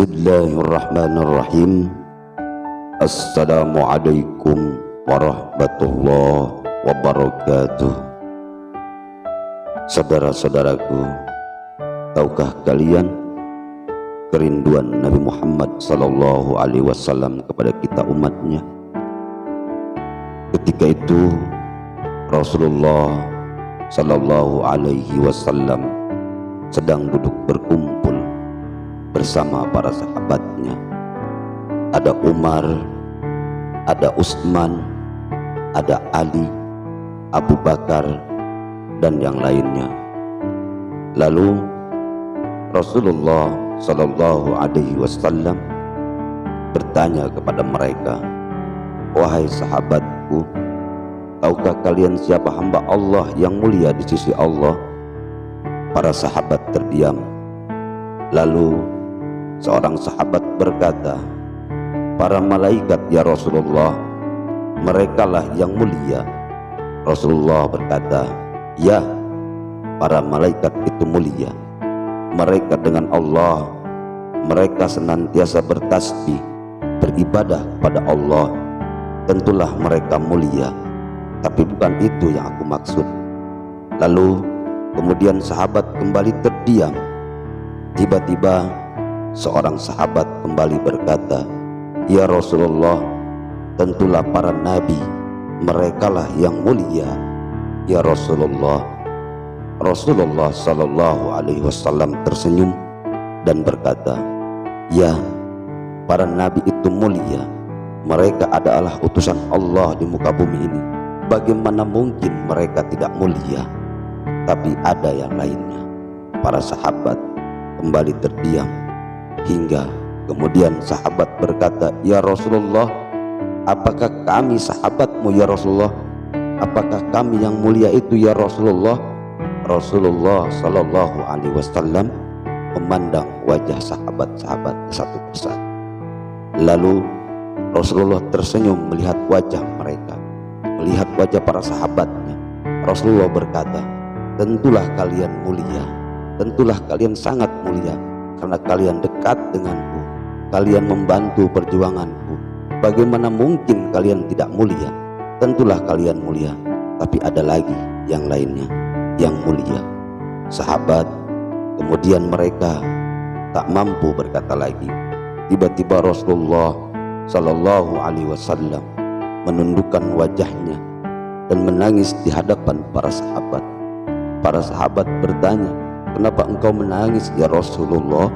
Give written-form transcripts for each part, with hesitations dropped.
Bismillahirrahmanirrahim. Assalamualaikum warahmatullahi wabarakatuh. Saudara-saudaraku, tahukah kalian kerinduan Nabi Muhammad sallallahu alaihi wasallam kepada kita umatnya? Ketika itu Rasulullah sallallahu alaihi wasallam sedang duduk berkumpul bersama para sahabatnya. Ada Umar, ada Utsman, ada Ali, Abu Bakar, dan yang lainnya. Lalu Rasulullah sallallahu alaihi wasallam bertanya kepada mereka, "Wahai sahabatku, tahukah kalian siapa hamba Allah yang mulia di sisi Allah?" Para sahabat terdiam. Lalu seorang sahabat berkata, "Para malaikat ya Rasulullah, merekalah yang mulia." Rasulullah berkata, "Ya, para malaikat itu mulia. Mereka dengan Allah, mereka senantiasa bertasbih, beribadah pada Allah. Tentulah mereka mulia, tapi bukan itu yang aku maksud." Lalu kemudian sahabat kembali terdiam. Tiba-tiba seorang sahabat kembali berkata, "Ya Rasulullah, tentulah para nabi, merekalah yang mulia ya Rasulullah." Rasulullah sallallahu alaihi wasallam tersenyum dan berkata, "Ya, para nabi itu mulia. Mereka adalah utusan Allah di muka bumi ini. Bagaimana mungkin mereka tidak mulia?" Tapi ada yang lainnya. Para sahabat kembali terdiam, hingga kemudian sahabat berkata, "Ya Rasulullah, apakah kami sahabatmu ya Rasulullah? Apakah kami yang mulia itu ya Rasulullah?" Rasulullah sallallahu alaihi wasallam memandang wajah sahabat-sahabat satu persatu. Lalu Rasulullah tersenyum melihat wajah mereka, melihat wajah para sahabatnya. Rasulullah berkata, "Tentulah kalian mulia, tentulah kalian sangat mulia, karena kalian dekat denganku, kalian membantu perjuanganku. Bagaimana mungkin kalian tidak mulia? Tentulah kalian mulia, tapi ada lagi yang lainnya yang mulia." Sahabat kemudian mereka tak mampu berkata lagi. Tiba-tiba Rasulullah sallallahu alaihi wasallam menundukkan wajahnya dan menangis di hadapan para sahabat. Para sahabat bertanya, "Kenapa engkau menangis ya Rasulullah?"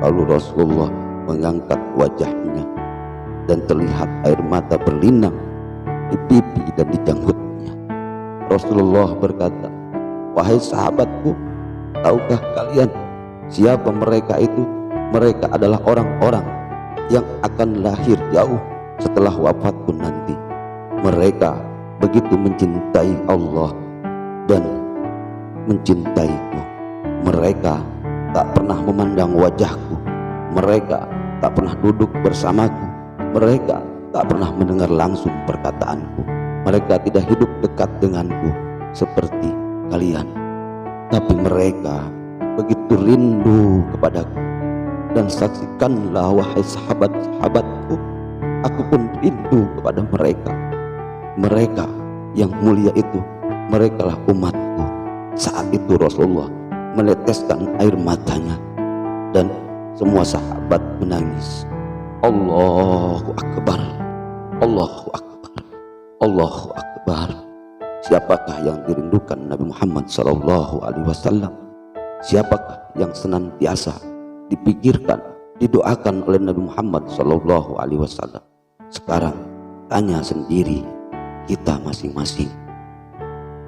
Lalu Rasulullah mengangkat wajahnya dan terlihat air mata berlinang di pipi dan di janggutnya. Rasulullah berkata, "Wahai sahabatku, tahukah kalian siapa mereka itu? Mereka adalah orang-orang yang akan lahir jauh setelah wafatku nanti. Mereka begitu mencintai Allah dan mencintaiku. Mereka tak pernah memandang wajahku. Mereka tak pernah duduk bersamaku. Mereka tak pernah mendengar langsung perkataanku. Mereka tidak hidup dekat denganku seperti kalian. Tapi mereka begitu rindu kepadaku. Dan saksikanlah wahai sahabat-sahabatku, aku pun rindu kepada mereka. Mereka yang mulia itu, merekalah umatku." Saat itu Rasulullah meneteskan air matanya dan semua sahabat menangis. Allahu Akbar, Allahu Akbar, Allahu Akbar. Siapakah yang dirindukan Nabi Muhammad sallallahu alaihi wasallam? Siapakah yang senantiasa dipikirkan, didoakan oleh Nabi Muhammad sallallahu alaihi wasallam? Sekarang tanya sendiri kita masing-masing.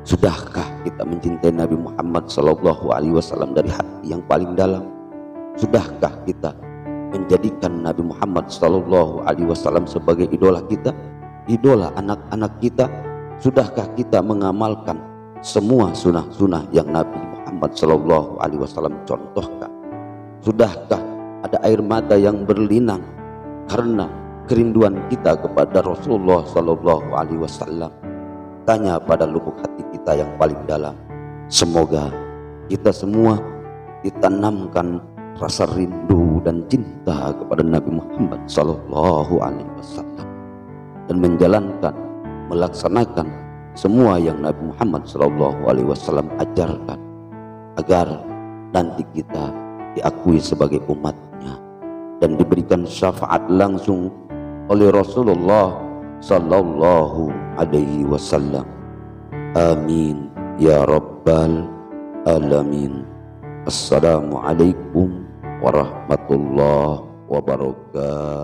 Sudahkah kita mencintai Nabi Muhammad sallallahu alaihi wasallam dari hati yang paling dalam? Sudahkah kita menjadikan Nabi Muhammad sallallahu alaihi wasallam sebagai idola kita, idola anak-anak kita? Sudahkah kita mengamalkan semua sunah-sunah yang Nabi Muhammad sallallahu alaihi wasallam contohkan? Sudahkah ada air mata yang berlinang karena kerinduan kita kepada Rasulullah sallallahu alaihi wasallam? Tanya pada lubuk hati kita yang paling dalam. Semoga kita semua ditanamkan rasa rindu dan cinta kepada Nabi Muhammad sallallahu alaihi wasallam dan menjalankan, melaksanakan semua yang Nabi Muhammad sallallahu alaihi wasallam ajarkan, agar nanti kita diakui sebagai umatnya dan diberikan syafaat langsung oleh Rasulullah sallallahu alaihi wasallam. Amin ya rabbal alamin. Assalamualaikum warahmatullahi wabarakatuh.